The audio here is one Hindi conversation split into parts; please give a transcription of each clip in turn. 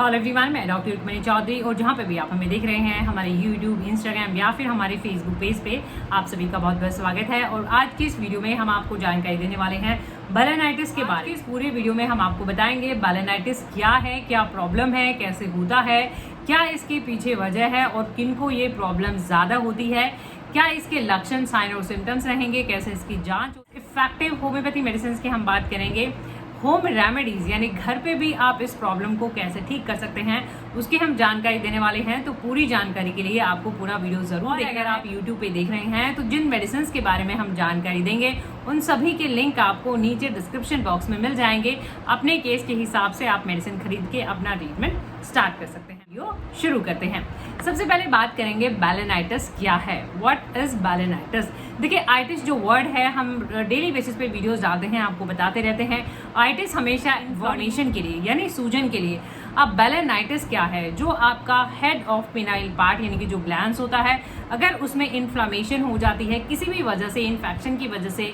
हेलो एवरीवन, मैं डॉक्टर रुक्मिणी चौधरी और जहाँ पे भी आप हमें देख रहे हैं हमारे यूट्यूब, इंस्टाग्राम या फिर हमारे फेसबुक पेज पे आप सभी का बहुत बहुत स्वागत है। और आज की इस वीडियो में हम आपको जानकारी देने वाले हैं बालेनाइटिस के बारे में। इस पूरे वीडियो में हम आपको बताएंगे बालेनाइटिस क्या है, क्या प्रॉब्लम है, कैसे होता है, क्या इसके पीछे वजह है और किनको ये प्रॉब्लम ज़्यादा होती है, क्या इसके लक्षण, साइन और सिम्टम्स रहेंगे, कैसे इसकी जाँच। इफेक्टिव होम्योपैथी मेडिसिन की हम बात करेंगे। होम रेमेडीज यानी घर पे भी आप इस प्रॉब्लम को कैसे ठीक कर सकते हैं उसकी हम जानकारी देने वाले हैं। तो पूरी जानकारी के लिए आपको पूरा वीडियो जरूर देखिए। अगर आप YouTube पे देख रहे हैं तो जिन मेडिसिन के बारे में हम जानकारी देंगे उन सभी के लिंक आपको नीचे डिस्क्रिप्शन बॉक्स में मिल जाएंगे। अपने केस के हिसाब से आप मेडिसिन खरीद के अपना ट्रीटमेंट स्टार्ट कर सकते हैं। वीडियो शुरू करते हैं। सबसे पहले बात करेंगे बालेनाइटिस क्या है, व्हाट इज बालेनाइटिस। देखिए, आइटिस जो वर्ड है हम डेली बेसिस पे वीडियोस डालते हैं, आपको बताते रहते हैं। आइटिस हमेशा इन्फ्लेमेशन के लिए यानी सूजन के लिए। अब बालेनाइटिस क्या है, जो आपका हेड ऑफ पेनाइल पार्ट यानी कि जो ग्लैंड्स होता है, अगर उसमें इन्फ्लेमेशन हो जाती है किसी भी वजह से, इन्फेक्शन की वजह से,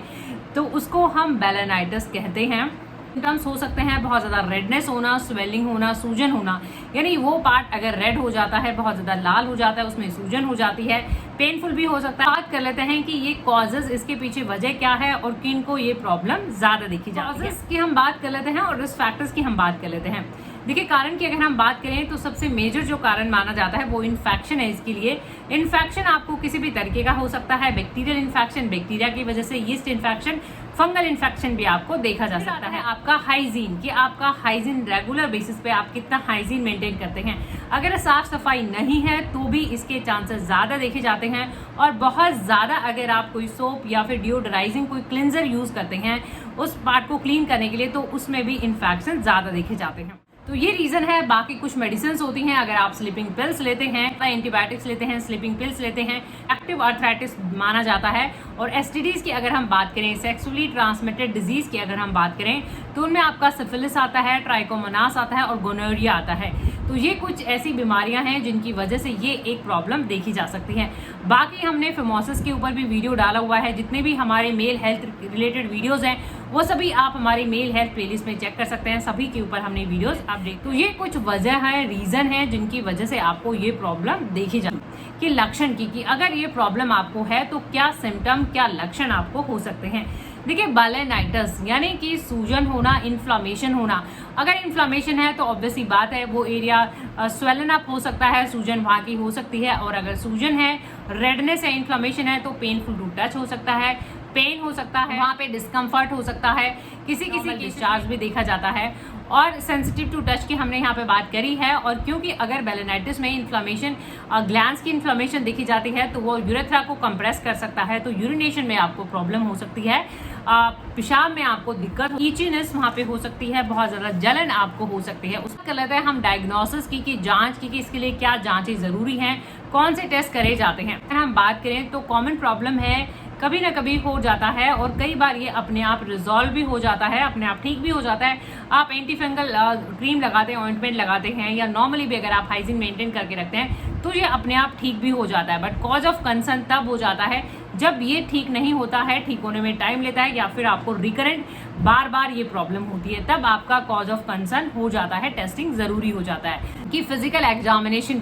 तो उसको हम बालेनाइटिस कहते हैं। सिम्टम्स हो सकते हैं बहुत ज़्यादा रेडनेस होना, स्वेलिंग होना, सूजन होना, यानी वो पार्ट अगर रेड हो जाता है, बहुत ज़्यादा लाल हो जाता है, उसमें सूजन हो जाती है, पेनफुल भी हो सकता है। बात कर लेते हैं कि ये कॉजेज, इसके पीछे वजह क्या है और किन को ये प्रॉब्लम ज़्यादा देखी जाती है। कॉजेज की हम बात कर लेते हैं और रिस्क फैक्टर्स की हम बात कर लेते हैं। देखिए, कारण की अगर हम बात करें तो सबसे मेजर जो कारण माना जाता है वो इन्फेक्शन है। इसके लिए इन्फेक्शन आपको किसी भी तरीके का हो सकता है। बैक्टीरियल इन्फेक्शन, बैक्टीरिया की वजह से, यीस्ट इन्फेक्शन, फंगल इन्फेक्शन भी आपको देखा जा सकता है। आपका हाइजीन, कि आपका हाइजीन रेगुलर बेसिस पे आप कितना हाइजीन मेंटेन करते हैं। अगर साफ सफाई नहीं है तो भी इसके चांसेस ज़्यादा देखे जाते हैं। और बहुत ज़्यादा अगर आप कोई सोप या फिर डिओडराइजिंग कोई क्लिनजर यूज़ करते हैं उस पार्ट को क्लीन करने के लिए, तो उसमें भी इन्फेक्शन ज़्यादा देखे जाते हैं। तो ये रीजन है। बाकी कुछ मेडिसिन होती हैं, अगर आप स्लीपिंग पिल्स लेते हैं, एंटीबायोटिक्स लेते हैं, स्लीपिंग पिल्स लेते हैं, एक्टिव आर्थराइटिस माना जाता है। और एसटीडीज की अगर हम बात करें, सेक्सुअली ट्रांसमिटेड डिजीज की अगर हम बात करें, तो उनमें आपका सिफिलिस आता है, ट्राइकोमोनास आता है और गोनोरिया आता है। तो ये कुछ ऐसी बीमारियां हैं जिनकी वजह से ये एक प्रॉब्लम देखी जा सकती है। बाकी हमने फिमोसिस के ऊपर भी वीडियो डाला हुआ है। जितने भी हमारे मेल हेल्थ रिलेटेड वीडियोस हैं वो सभी आप हमारी मेल हेल्थ प्लेलिस्ट में चेक कर सकते हैं। सभी के ऊपर हमने वीडियोस अपडेट। तो ये कुछ वजह है, रीजन है जिनकी वजह से आपको ये प्रॉब्लम देखी जाती है। कि लक्षण की कि अगर ये प्रॉब्लम आपको है तो क्या सिम्टम, क्या लक्षण आपको हो सकते हैं। देखिए, बालेनाइटिस यानी कि सूजन होना, इन्फ्लामेशन होना। अगर इन्फ्लामेशन है तो ऑब्वियसली बात है वो एरिया स्वेलन अप हो सकता है, सूजन वहाँ की हो सकती है। और अगर सूजन है, रेडनेस है, इन्फ्लामेशन है, तो पेनफुल टू टच हो सकता है, पेन हो सकता है, वहाँ पे डिस्कम्फर्ट हो सकता है, किसी की डिस्चार्ज भी देखा जाता है। और सेंसिटिव टू टच की हमने यहाँ पे बात करी है। और क्योंकि अगर बालेनाइटिस में इन्फ्लामेशन, ग्लैंड्स की इन्फ्लामेशन देखी जाती है तो वो यूरेथ्रा को कंप्रेस कर सकता है, तो यूरिनेशन में आपको प्रॉब्लम हो सकती है, पेशाब में आपको दिक्कत, ईचीनेस वहाँ पे हो सकती है, बहुत ज़्यादा जलन आपको हो सकती है। उसका लेते हैं हम डायग्नोसिस की जांच की कि इसके लिए क्या जांचें ज़रूरी हैं, कौन से टेस्ट करे जाते हैं। अगर हम बात करें तो कॉमन प्रॉब्लम है, कभी ना कभी हो जाता है और कई बार ये अपने आप रिजॉल्व भी हो जाता है, अपने आप ठीक भी हो जाता है। आप एंटी फंगल क्रीम लगाते हैं, ऑइंटमेंट लगाते हैं, या नॉर्मली भी अगर आप हाइजीन मेंटेन करके रखते हैं तो ये अपने आप ठीक भी हो जाता है। बट कॉज ऑफ कंसर्न तब हो जाता है जब ये ठीक नहीं होता है, ठीक होने में टाइम लेता है, या फिर आपको रिकरेंट बार बार ये प्रॉब्लम होती है, तब आपका कॉज ऑफ कंसर्न हो जाता है, टेस्टिंग जरूरी हो जाता है। कि फिजिकल एग्जामिनेशन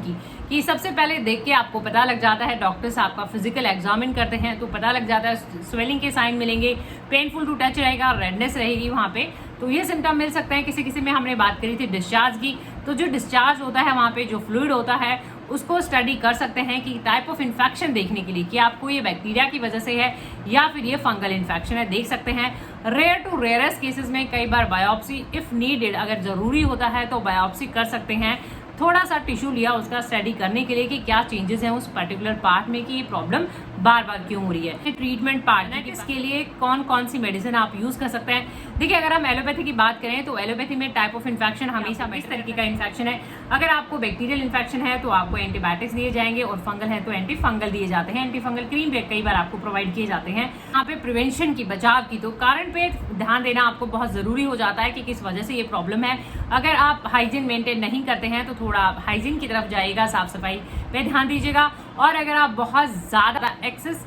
की सबसे पहले देख के आपको पता लग जाता है, डॉक्टर्स आपका फिजिकल एग्जामिन करते हैं तो पता लग जाता है, स्वेलिंग के साइन मिलेंगे, पेनफुल टू टच रहेगा, रेडनेस रहेगी वहाँ पे, तो ये सिम्टम मिल सकते हैं। किसी में हमने बात करी थी डिस्चार्ज की, तो जो डिस्चार्ज होता है वहाँ पे जो फ्लूइड होता है उसको स्टडी कर सकते हैं कि टाइप ऑफ इन्फेक्शन देखने के लिए कि आपको ये बैक्टीरिया की वजह से है या फिर ये फंगल इन्फेक्शन है, देख सकते हैं। रेयर टू रेयरेस्ट केसेस में कई बार बायोप्सी इफ नीडेड, अगर जरूरी होता है तो बायोप्सी कर सकते हैं, थोड़ा सा टिश्यू लिया उसका स्टडी करने के लिए कि क्या चेंजेस हैं उस पर्टिकुलर पार्ट में, कि ये प्रॉब्लम बार बार क्यों हो रही है। ट्रीटमेंट पार्ट है, इसके लिए कौन कौन सी मेडिसिन आप यूज कर सकते हैं। देखिए, अगर हम एलोपैथी की बात करें तो एलोपैथी में टाइप ऑफ इन्फेक्शन हमेशा इस तरीके का इन्फेक्शन है। अगर आपको बैक्टीरियल इन्फेक्शन है तो आपको एंटीबायोटिक्स दिए जाएंगे, और फंगल है तो एंटी फंगल दिए जाते हैं। एंटी फंगल क्रीम भी कई बार आपको प्रोवाइड किए जाते हैं। यहाँ पे प्रिवेंशन की, बचाव की, तो कारण पे ध्यान देना आपको बहुत जरूरी हो जाता है कि किस वजह से ये प्रॉब्लम है। अगर आप हाइजीन मेंटेन नहीं करते हैं तो थोड़ा हाइजीन की तरफ जाइएगा, साफ सफाई पे ध्यान दीजिएगा। और अगर आप बहुत ज़्यादा एक्सेस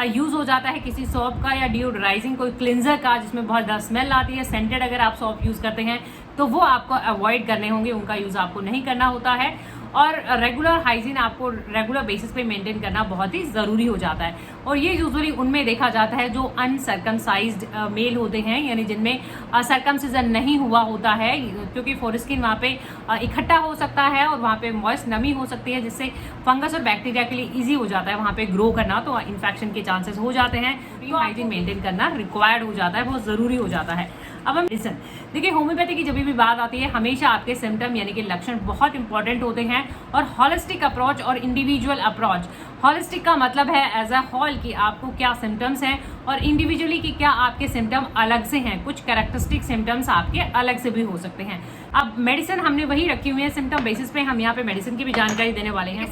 यूज़ हो जाता है किसी सॉप का या डिओडराइजिंग कोई क्लिनजर का जिसमें बहुत ज़्यादा स्मेल आती है, सेंटेड अगर आप सॉप यूज़ करते हैं, तो वो आपको अवॉइड करने होंगे, उनका यूज़ आपको नहीं करना होता है। और रेगुलर हाइजीन आपको रेगुलर बेसिस पे मेंटेन करना बहुत ही ज़रूरी हो जाता है। और ये यूजुअली उनमें देखा जाता है जो अनसर्कमसाइज्ड मेल होते हैं, यानी जिनमें सर्कमसिजन नहीं हुआ होता है, क्योंकि फोरस्किन वहाँ पे इकट्ठा हो सकता है और वहाँ पे मॉइस्ट नमी हो सकती है, जिससे फंगस और बैक्टीरिया के लिए ईजी हो जाता है वहाँ पे ग्रो करना, तो इन्फेक्शन के चांसेस हो जाते हैं। तो हाइजीन मेंटेन करना रिक्वायर्ड हो जाता है, बहुत ज़रूरी हो जाता है। अब हम मेडिसिन देखिए, होम्योपैथी की जब भी बात आती है हमेशा आपके सिम्टम यानी कि लक्षण बहुत इंपॉर्टेंट होते हैं, और हॉलिस्टिक अप्रोच और इंडिविजुअल अप्रोच। हॉलिस्टिक का मतलब है एज अ होल कि आपको क्या सिम्टम्स हैं, और इंडिविजुअली कि क्या आपके सिम्टम अलग से हैं, कुछ कैरेक्टरिस्टिक सिम्टम्स आपके अलग से भी हो सकते हैं। अब मेडिसिन हमने वही रखी हुई है सिम्टम बेसिस पे, हम यहाँ पे मेडिसिन की भी जानकारी देने वाले हैं।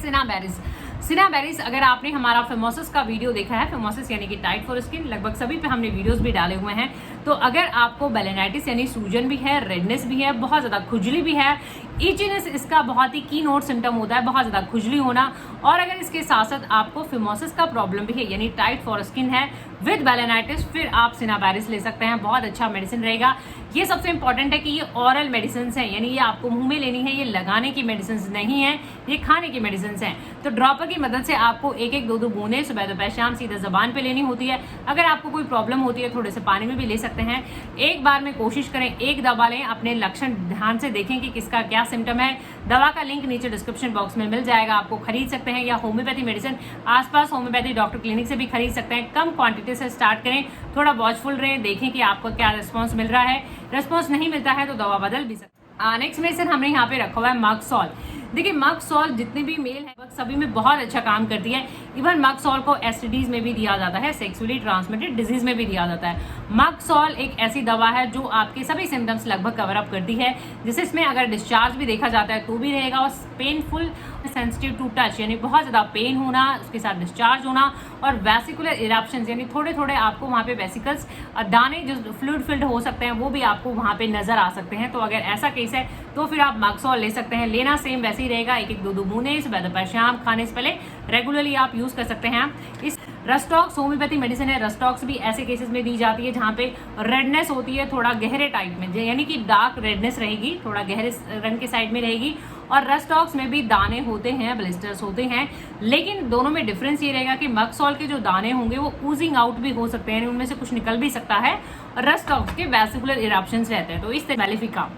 सिनाबेरिस, अगर आपने हमारा फिमोसिस का वीडियो देखा है, फिमोसिस यानी कि टाइट फॉर स्किन, लगभग सभी पे हमने वीडियोस भी डाले हुए हैं। तो अगर आपको बेलेनाइटिस यानी सूजन भी है, रेडनेस भी है, बहुत ज़्यादा खुजली भी है, इचीनेस इसका बहुत ही की नोट सिम्टम होता है, बहुत ज़्यादा खुजली होना, और अगर इसके साथ साथ आपको फिमोसिस का प्रॉब्लम भी है यानी टाइट फॉर स्किन है विद बेलेनाइटिस, फिर आप सिनाबेरिस ले सकते हैं, बहुत अच्छा मेडिसिन रहेगा। ये सबसे इंपॉर्टेंट है कि ये ऑरल मेडिसिन हैं, यानी ये आपको मुंह में लेनी है, ये लगाने की मेडिसिन नहीं है, ये खाने की मेडिसिन हैं। तो ड्रॉपर की मदद से आपको एक एक दो बूंदें सुबह दोपहर शाम सीधा जबान पे लेनी होती है। अगर आपको कोई प्रॉब्लम होती है थोड़े से पानी में भी ले सकते हैं। एक बार में कोशिश करें एक दवा लें, अपने लक्षण ध्यान से देखें कि किसका क्या सिम्टम है। दवा का लिंक नीचे डिस्क्रिप्शन बॉक्स में मिल जाएगा, आपको खरीद सकते हैं, या होम्योपैथी मेडिसिन आसपास होम्योपैथी डॉक्टर क्लिनिक से भी खरीद सकते हैं। कम क्वांटिटी से स्टार्ट करें, थोड़ा वॉचफुल रहें, देखें कि आपको क्या रिस्पॉन्स मिल रहा है। रिस्पॉन्स नहीं मिलता है तो दवा बदल भी सकते। नेक्स्ट मेडिसिन हमने यहाँ पे रखा हुआ है मगसॉल। देखिए, मगसॉल जितने भी मेल है सभी में बहुत अच्छा काम करती है। इवन मगसॉल को एसटीडीज में भी दिया जाता है, सेक्सुअली ट्रांसमिटेड डिजीज में भी दिया जाता है। मगसॉल एक ऐसी दवा है जो आपके सभी सिम्टम्स लगभग कवर अप करती है, जिससे इसमें अगर डिस्चार्ज भी देखा जाता है तो भी रहेगा, और पेनफुल सेंसिटिव टू टच यानी बहुत ज़्यादा पेन होना, उसके साथ डिस्चार्ज होना, और वेसिकुलर इरप्शंस यानी थोड़े थोड़े आपको वहाँ पे वेसिकल्स दाने जो फ्लूइड फिल्ड हो सकते हैं वो भी आपको वहाँ पे नजर आ सकते हैं। तो अगर ऐसा केस है तो फिर आप मगसॉल ले सकते हैं। लेना सेम वैसे ही रहेगा, एक एक दो बूंदें सुबह दोपहर शाम, खाने से पहले रेगुलरली आप यूज़ कर सकते हैं। इस रस्टॉक्स होम्योपैथी मेडिसिन है, रस्टॉक्स भी ऐसे केसेस में दी जाती है जहाँ पे रेडनेस होती है थोड़ा गहरे टाइप में, यानी कि डार्क रेडनेस रहेगी, थोड़ा गहरे रंग के साइड में रहेगी। और रस्टॉक्स में भी दाने होते हैं, ब्लिस्टर्स होते हैं, लेकिन दोनों में डिफरेंस ये रहेगा कि मगसॉल के जो दाने होंगे वो ऊजिंग आउट भी हो सकते हैं, उनमें से कुछ निकल भी सकता है, और रस्टॉक्स के वेसिकुलर इरप्शंस रहते हैं। तो इस तरह मैलिफिका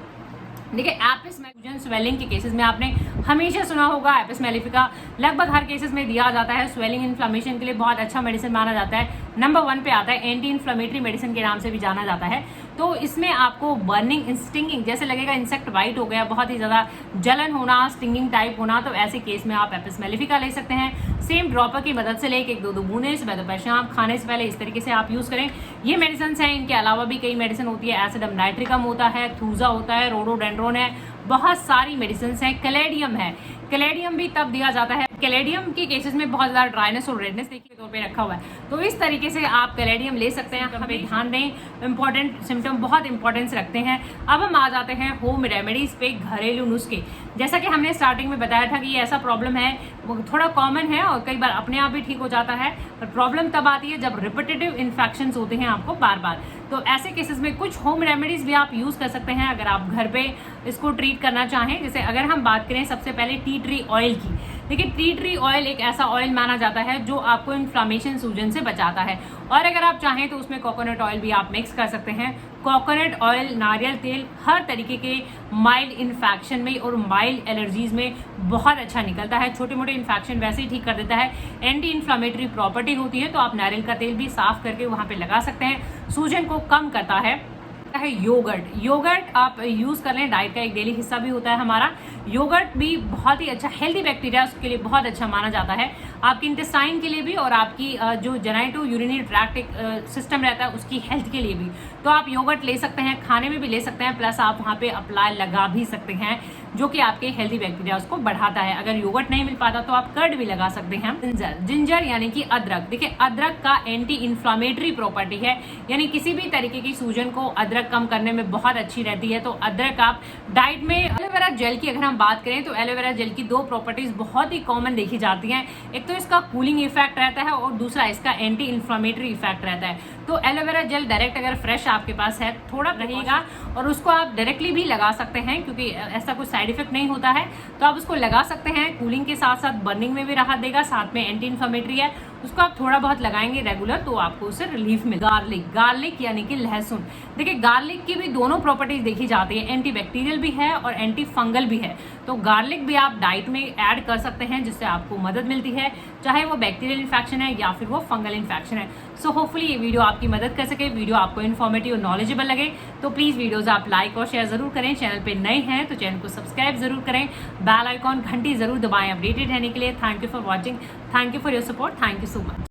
देखिए, एपिस मैलिफिका स्वेलिंग के केसेस में आपने हमेशा सुना होगा, एपिस मैलिफिका लगभग हर केसेस में दिया जाता है। स्वेलिंग इन्फ्लेमेशन के लिए बहुत अच्छा मेडिसिन माना जाता है, नंबर 1 पे आता है, एंटी इन्फ्लेमेटरी मेडिसिन के नाम से भी जाना जाता है। तो इसमें आपको बर्निंग, स्टिंगिंग जैसे लगेगा इंसेक्ट बाइट हो गया, बहुत ही ज़्यादा जलन होना, स्टिंगिंग टाइप होना, तो ऐसे केस में आप एपिस मैलिफिका ले सकते हैं। सेम ड्रॉपर की मदद से लेके एक दो बूंदें सुबह दोपहर शाम, खाने से पहले, इस तरीके से आप यूज़ करें। ये मेडिसिन हैं, इनके अलावा भी कई मेडिसिन होती है, एसिडम नाइट्रिकम होता है, थूजा होता है, रोडोडेंड्रोन है, बहुत सारी मेडिसिन हैं। कैलेडियम है, कैलेडियम भी तब दिया जाता है, कैलेडियम के केसेस में बहुत ज़्यादा ड्राइनेस और रेडनेस के तौर पे रखा हुआ है। तो इस तरीके से आप कैलेडियम ले सकते हैं। हमें ध्यान दें, इंपॉर्टेंट सिम्टम बहुत इंपॉर्टेंस रखते हैं। अब हम आ जाते हैं होम रेमेडीज़ पे, घरेलू नुस्खे। जैसा कि हमने स्टार्टिंग में बताया था कि ये ऐसा प्रॉब्लम है, वो थोड़ा कॉमन है और कई बार अपने आप भी ठीक हो जाता है, पर प्रॉब्लम तब आती है जब रिपीटेटिव इन्फेक्शंस होते हैं आपको बार बार। तो ऐसे केसेस में कुछ होम रेमेडीज़ भी आप यूज़ कर सकते हैं अगर आप घर पे इसको ट्रीट करना चाहें। जैसे अगर हम बात करें सबसे पहले टी ट्री ऑयल की। देखिए, टी ट्री ऑयल एक ऐसा ऑयल माना जाता है जो आपको इन्फ्लामेशन, सूजन से बचाता है, और अगर आप चाहें तो उसमें कोकोनट ऑयल भी आप मिक्स कर सकते हैं। कोकोनट ऑयल, नारियल तेल हर तरीके के माइल्ड इन्फेक्शन में और माइल्ड एलर्जीज में बहुत अच्छा निकलता है। छोटे मोटे इन्फेक्शन वैसे ही ठीक कर देता है, एंटी इन्फ्लामेटरी प्रॉपर्टी होती है, तो आप नारियल का तेल भी साफ करके वहाँ पे लगा सकते हैं, सूजन को कम करता है। योगर्ट आप यूज़ कर लें, डाइट का एक डेली हिस्सा भी होता है हमारा। योगर्ट भी बहुत ही अच्छा, हेल्दी बैक्टीरिया के लिए बहुत अच्छा माना जाता है, आपकी इंटेस्टाइन के लिए भी और आपकी जो जेनाइटो यूरिनरी ट्रैक्ट सिस्टम रहता है उसकी हेल्थ के लिए भी। तो आप योगर्ट ले सकते हैं, खाने में भी ले सकते हैं, प्लस आप वहाँ पे अप्लाई लगा भी सकते हैं, जो कि आपके हेल्दी बैक्टीरिया उसको बढ़ाता है। अगर योगर्ट नहीं मिल पाता तो आप कर्ड भी लगा सकते हैं। जिंजर यानी कि अदरक। देखिए, अदरक का एंटी इन्फ्लामेटरी प्रॉपर्टी है, यानी किसी भी तरीके की सूजन को अदरक कम करने में बहुत अच्छी रहती है। तो अदरक आप डाइट में, एलोवेरा जेल की अगर हम हम बात करें तो एलोवेरा जेल की दो प्रॉपर्टीज बहुत ही कॉमन देखी जाती हैं। एक तो इसका कूलिंग इफेक्ट रहता है और दूसरा इसका एंटी इन्फ्लामेटरी इफेक्ट रहता है। तो एलोवेरा जेल डायरेक्ट अगर फ्रेश आपके पास है थोड़ा रहेगा और उसको आप डायरेक्टली भी लगा सकते हैं क्योंकि ऐसा कुछ साइड इफेक्ट नहीं होता है, तो आप उसको लगा सकते हैं। कूलिंग के साथ साथ बर्निंग में भी राहत देगा, साथ में एंटी इन्फ्लामेटरी है, उसको आप थोड़ा बहुत लगाएंगे रेगुलर तो आपको उससे रिलीफ मिले। गार्लिक यानी कि लहसुन, देखिए गार्लिक की भी दोनों प्रॉपर्टीज देखी जाती है, एंटी बैक्टीरियल भी है और एंटी फंगल भी है। तो गार्लिक भी आप डाइट में ऐड कर सकते हैं जिससे आपको मदद मिलती है, चाहे वो बैक्टीरियल इन्फेक्शन है या फिर वो फंगल इन्फेक्शन है। सो होपफुली ये वीडियो आपकी मदद कर सके, वीडियो आपको इन्फॉर्मेटिव और नॉलेजेबल लगे तो प्लीज़ वीडियोस आप लाइक और शेयर जरूर करें। चैनल पे नए हैं तो चैनल को सब्सक्राइब जरूर करें, बेल आइकॉन घंटी जरूर दबाएं अपडेटेड रहने के लिए। Thank you for watching, thank you for your support, thank you so much.